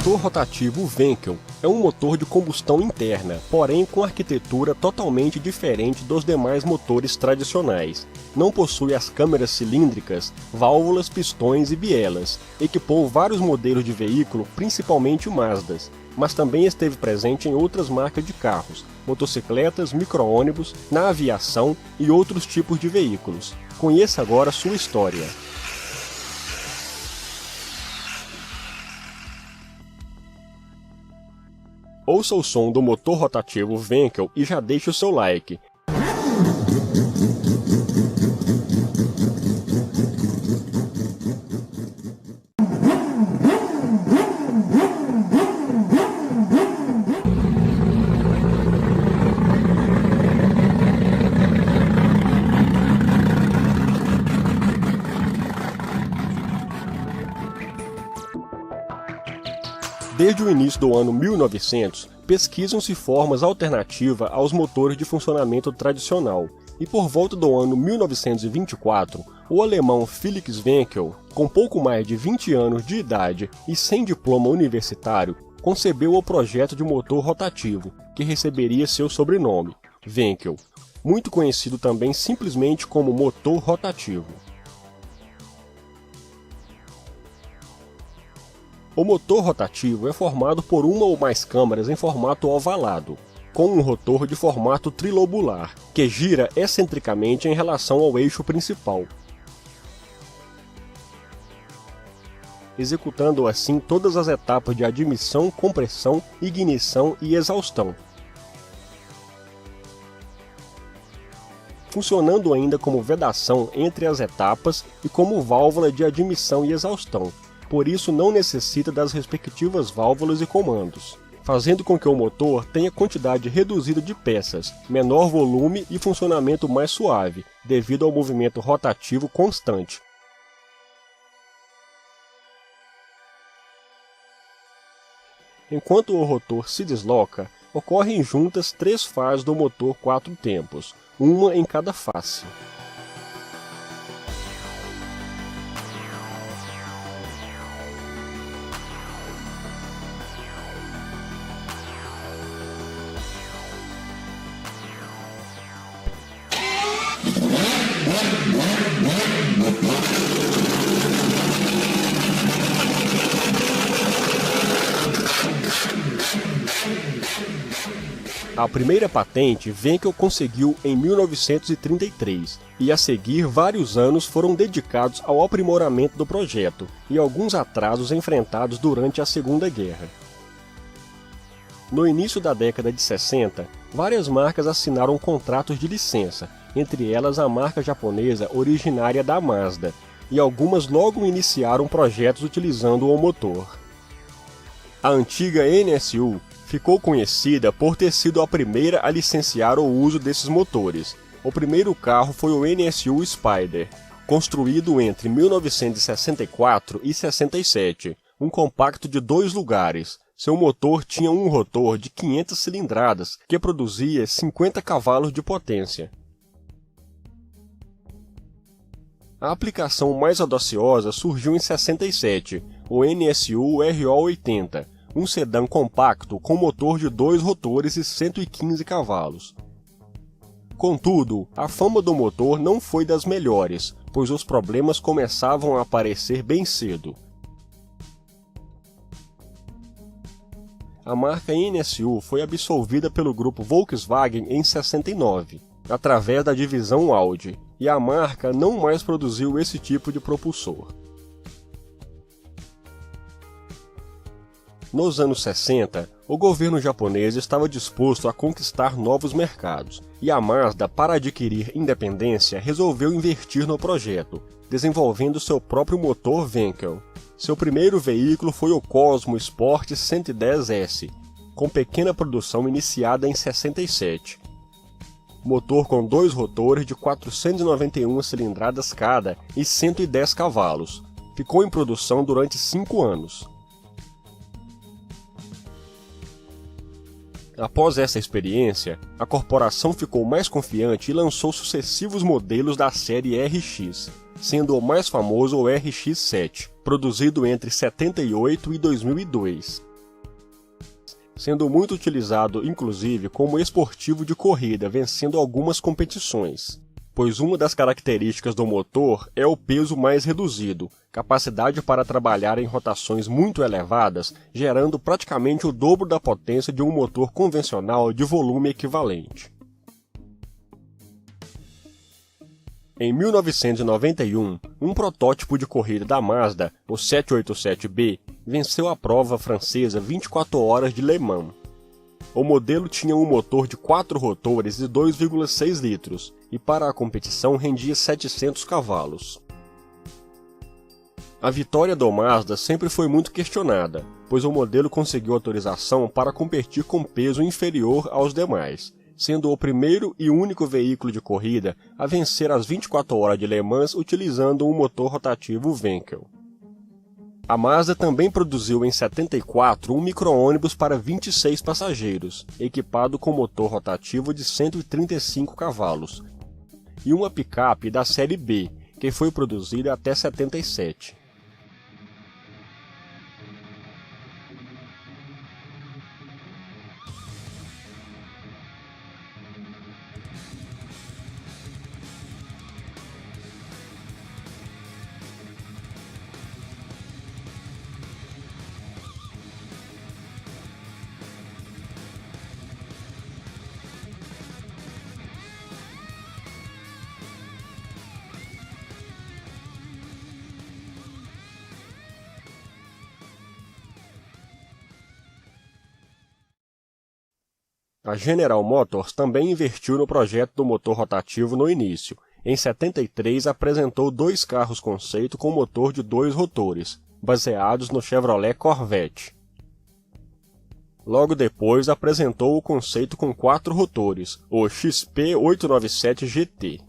motor rotativo Wankel é um motor de combustão interna, porém com arquitetura totalmente diferente dos demais motores tradicionais. Não possui as câmeras cilíndricas, válvulas, pistões e bielas. Equipou vários modelos de veículo, principalmente Mazdas, mas também esteve presente em outras marcas de carros, motocicletas, micro-ônibus, na aviação e outros tipos de veículos. Conheça agora sua história. Ouça o som do motor rotativo Wankel e já deixe o seu like. Desde o início do ano 1900, pesquisam-se formas alternativas aos motores de funcionamento tradicional, e por volta do ano 1924, o alemão Felix Wankel, com pouco mais de 20 anos de idade e sem diploma universitário, concebeu o projeto de motor rotativo, que receberia seu sobrenome, Wankel, muito conhecido também simplesmente como motor rotativo. O motor rotativo é formado por uma ou mais câmaras em formato ovalado, com um rotor de formato trilobular, que gira excentricamente em relação ao eixo principal, executando assim todas as etapas de admissão, compressão, ignição e exaustão, funcionando ainda como vedação entre as etapas e como válvula de admissão e exaustão. Por isso não necessita das respectivas válvulas e comandos, fazendo com que o motor tenha quantidade reduzida de peças, menor volume e funcionamento mais suave, devido ao movimento rotativo constante. Enquanto o rotor se desloca, ocorrem juntas 3 fases do motor 4 tempos, uma em cada face. A primeira patente Wankel conseguiu em 1933, e a seguir vários anos foram dedicados ao aprimoramento do projeto e alguns atrasos enfrentados durante a Segunda Guerra. No início da década de 60, várias marcas assinaram contratos de licença, entre elas a marca japonesa originária da Mazda, e algumas logo iniciaram projetos utilizando o motor. A antiga NSU ficou conhecida por ter sido a primeira a licenciar o uso desses motores. O primeiro carro foi o NSU Spider, construído entre 1964 e 67, um compacto de 2 lugares. Seu motor tinha um rotor de 500 cilindradas, que produzia 50 cavalos de potência. A aplicação mais audaciosa surgiu em 67, o NSU RO80, um sedã compacto com motor de 2 rotores e 115 cavalos. Contudo, a fama do motor não foi das melhores, pois os problemas começavam a aparecer bem cedo. A marca NSU foi absorvida pelo grupo Volkswagen em 69, através da divisão Audi, e a marca não mais produziu esse tipo de propulsor. Nos anos 60, o governo japonês estava disposto a conquistar novos mercados, e a Mazda, para adquirir independência, resolveu investir no projeto, desenvolvendo seu próprio motor Wankel. Seu primeiro veículo foi o Cosmo Sport 110S, com pequena produção iniciada em 67. Motor com 2 rotores de 491 cilindradas cada e 110 cavalos. Ficou em produção durante 5 anos. Após essa experiência, a corporação ficou mais confiante e lançou sucessivos modelos da série RX, sendo o mais famoso o RX-7, produzido entre 78 e 2002. sendo muito utilizado inclusive como esportivo de corrida, vencendo algumas competições, pois uma das características do motor é o peso mais reduzido, capacidade para trabalhar em rotações muito elevadas, gerando praticamente o dobro da potência de um motor convencional de volume equivalente. Em 1991, um protótipo de corrida da Mazda, o 787B, venceu a prova francesa 24 horas de Le Mans. O modelo tinha um motor de 4 rotores de 2,6 litros e para a competição rendia 700 cavalos. A vitória do Mazda sempre foi muito questionada, pois o modelo conseguiu autorização para competir com peso inferior aos demais, sendo o primeiro e único veículo de corrida a vencer as 24 horas de Le Mans utilizando um motor rotativo Wankel. A Mazda também produziu em 74 um micro-ônibus para 26 passageiros, equipado com motor rotativo de 135 cavalos, e uma picape da série B, que foi produzida até 77. A General Motors também investiu no projeto do motor rotativo no início. Em 73 apresentou 2 carros conceito com motor de 2 rotores, baseados no Chevrolet Corvette. Logo depois apresentou o conceito com 4 rotores, o XP897 GT.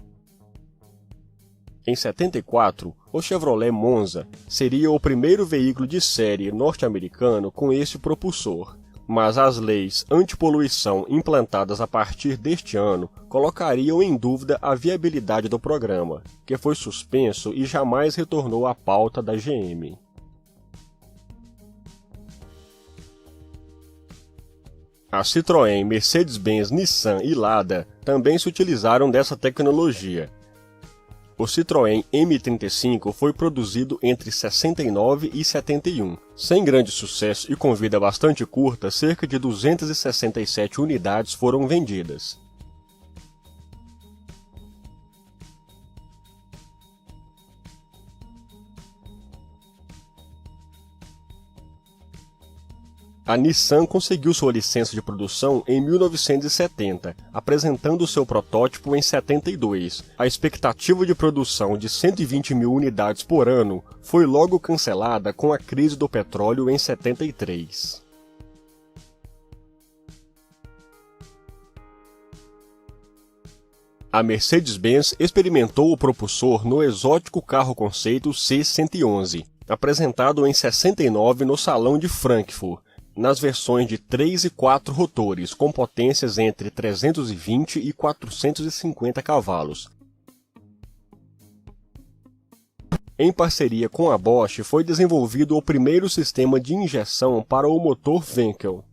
Em 74, o Chevrolet Monza seria o primeiro veículo de série norte-americano com esse propulsor, mas as leis antipoluição implantadas a partir deste ano colocariam em dúvida a viabilidade do programa, que foi suspenso e jamais retornou à pauta da GM. A Citroën, Mercedes-Benz, Nissan e Lada também se utilizaram dessa tecnologia. O Citroën M35 foi produzido entre 69 e 71. Sem grande sucesso e com vida bastante curta, cerca de 267 unidades foram vendidas. A Nissan conseguiu sua licença de produção em 1970, apresentando seu protótipo em 72. A expectativa de produção de 120 mil unidades por ano foi logo cancelada com a crise do petróleo em 73. A Mercedes-Benz experimentou o propulsor no exótico carro conceito C111, apresentado em 69 no Salão de Frankfurt, nas versões de 3 e 4 rotores, com potências entre 320 e 450 cavalos. Em parceria com a Bosch, foi desenvolvido o primeiro sistema de injeção para o motor Wankel.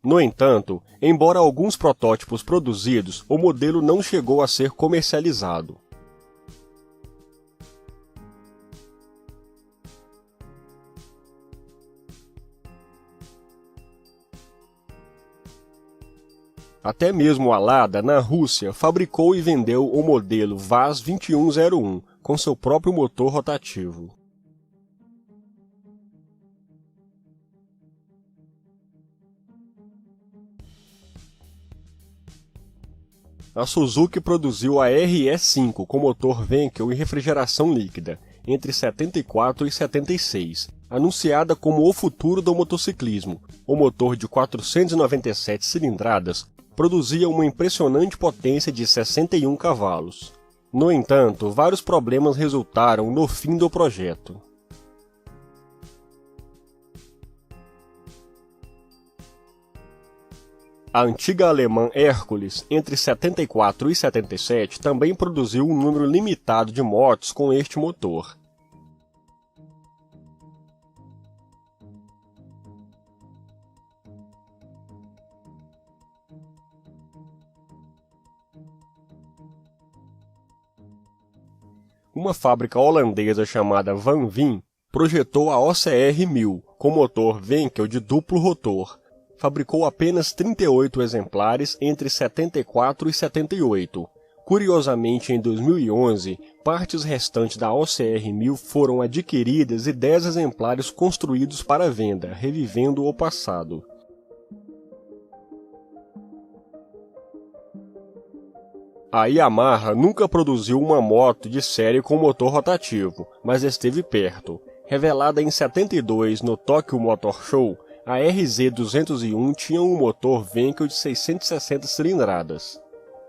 No entanto, embora alguns protótipos produzidos, o modelo não chegou a ser comercializado. Até mesmo a Lada, na Rússia, fabricou e vendeu o modelo VAZ 2101, com seu próprio motor rotativo. A Suzuki produziu a RE5 com motor Wankel e refrigeração líquida, entre 74 e 76, anunciada como o futuro do motociclismo. O motor de 497 cilindradas produzia uma impressionante potência de 61 cavalos. No entanto, vários problemas resultaram no fim do projeto. A antiga alemã Hércules, entre 74 e 77, também produziu um número limitado de motos com este motor. Uma fábrica holandesa chamada Van Veen projetou a OCR-1000 com motor Wankel de duplo rotor. Fabricou apenas 38 exemplares entre 74 e 78. Curiosamente, em 2011, partes restantes da OCR-1000 foram adquiridas e 10 exemplares construídos para venda, revivendo o passado. A Yamaha nunca produziu uma moto de série com motor rotativo, mas esteve perto. Revelada em 72 no Tokyo Motor Show, a RZ201 tinha um motor Wankel de 660 cilindradas.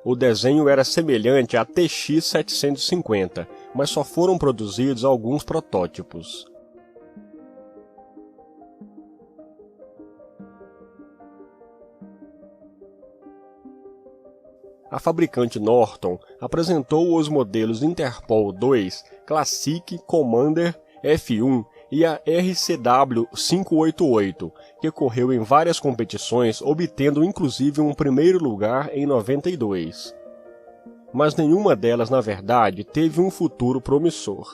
O desenho era semelhante à TX750, mas só foram produzidos alguns protótipos. A fabricante Norton apresentou os modelos Interpol 2, Classic, Commander, F1 e a RCW 588, que correu em várias competições, obtendo inclusive um primeiro lugar em 92. Mas nenhuma delas, na verdade, teve um futuro promissor.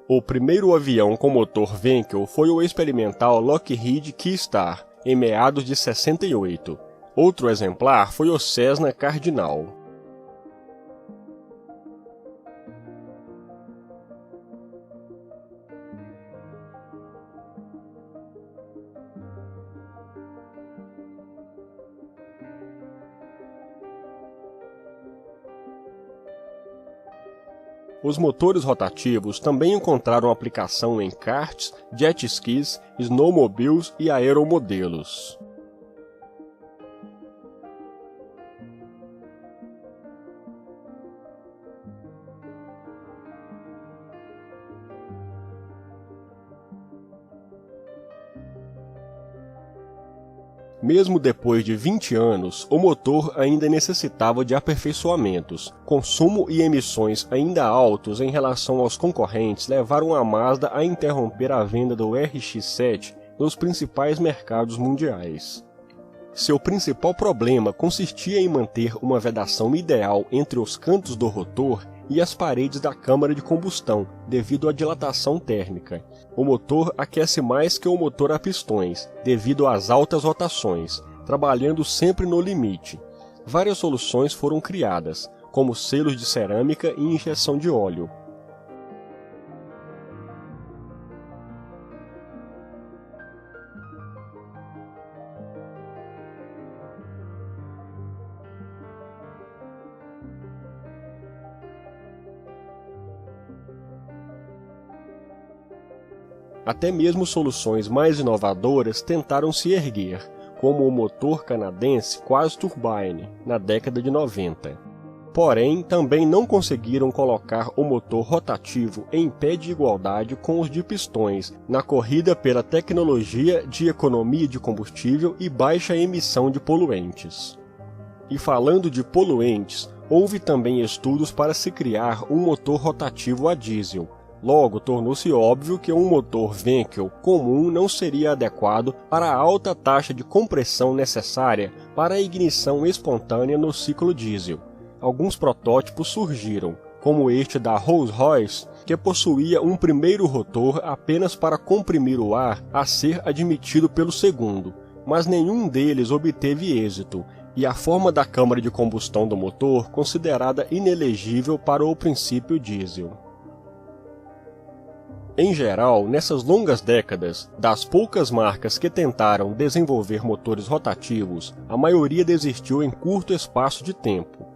O primeiro avião com motor Wankel foi o experimental Lockheed Keystar, em meados de 68. Outro exemplar foi o Cessna Cardinal. Os motores rotativos também encontraram aplicação em karts, jet skis, snowmobiles e aeromodelos. Mesmo depois de 20 anos, o motor ainda necessitava de aperfeiçoamentos. Consumo e emissões ainda altos em relação aos concorrentes levaram a Mazda a interromper a venda do RX-7 nos principais mercados mundiais. Seu principal problema consistia em manter uma vedação ideal entre os cantos do rotor e as paredes da câmara de combustão, devido à dilatação térmica. O motor aquece mais que o motor a pistões, devido às altas rotações, trabalhando sempre no limite. Várias soluções foram criadas, como selos de cerâmica e injeção de óleo. Até mesmo soluções mais inovadoras tentaram se erguer, como o motor canadense Quasi Turbine, na década de 90. Porém, também não conseguiram colocar o motor rotativo em pé de igualdade com os de pistões, na corrida pela tecnologia de economia de combustível e baixa emissão de poluentes. E falando de poluentes, houve também estudos para se criar um motor rotativo a diesel. Logo, tornou-se óbvio que um motor Wankel comum não seria adequado para a alta taxa de compressão necessária para a ignição espontânea no ciclo diesel. Alguns protótipos surgiram, como este da Rolls-Royce, que possuía um primeiro rotor apenas para comprimir o ar a ser admitido pelo segundo, mas nenhum deles obteve êxito, e a forma da câmara de combustão do motor considerada inelegível para o princípio diesel. Em geral, nessas longas décadas, das poucas marcas que tentaram desenvolver motores rotativos, a maioria desistiu em curto espaço de tempo.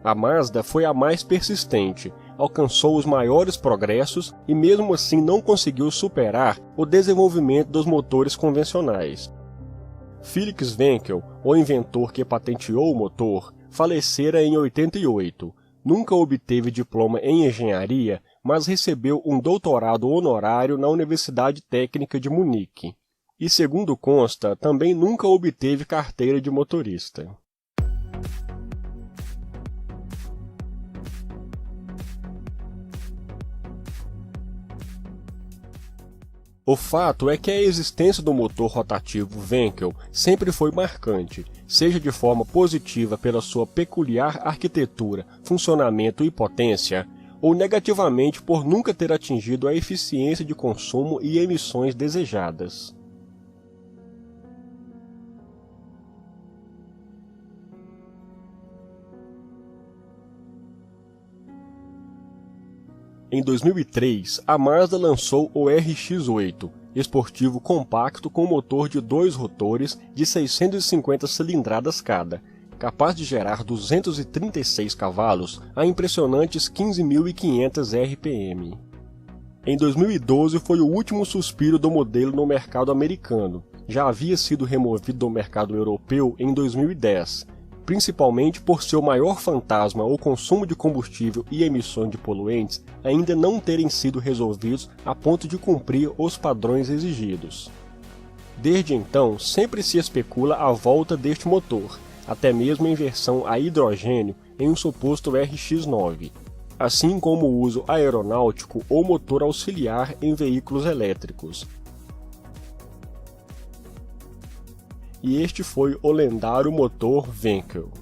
A Mazda foi a mais persistente, alcançou os maiores progressos e mesmo assim não conseguiu superar o desenvolvimento dos motores convencionais. Felix Wankel, o inventor que patenteou o motor, falecera em 88. Nunca obteve diploma em engenharia, mas recebeu um doutorado honorário na Universidade Técnica de Munique. E, segundo consta, também nunca obteve carteira de motorista. O fato é que a existência do motor rotativo Wankel sempre foi marcante, seja de forma positiva pela sua peculiar arquitetura, funcionamento e potência, ou negativamente por nunca ter atingido a eficiência de consumo e emissões desejadas. Em 2003, a Mazda lançou o RX-8, esportivo compacto com motor de 2 rotores de 650 cilindradas cada, capaz de gerar 236 cavalos a impressionantes 15.500 RPM. Em 2012 foi o último suspiro do modelo no mercado americano. Já havia sido removido do mercado europeu em 2010, principalmente por seu maior fantasma, o consumo de combustível e emissões de poluentes, ainda não terem sido resolvidos a ponto de cumprir os padrões exigidos. Desde então, sempre se especula a volta deste motor, até mesmo em versão a hidrogênio em um suposto RX-9, assim como o uso aeronáutico ou motor auxiliar em veículos elétricos. E este foi o lendário motor Wankel.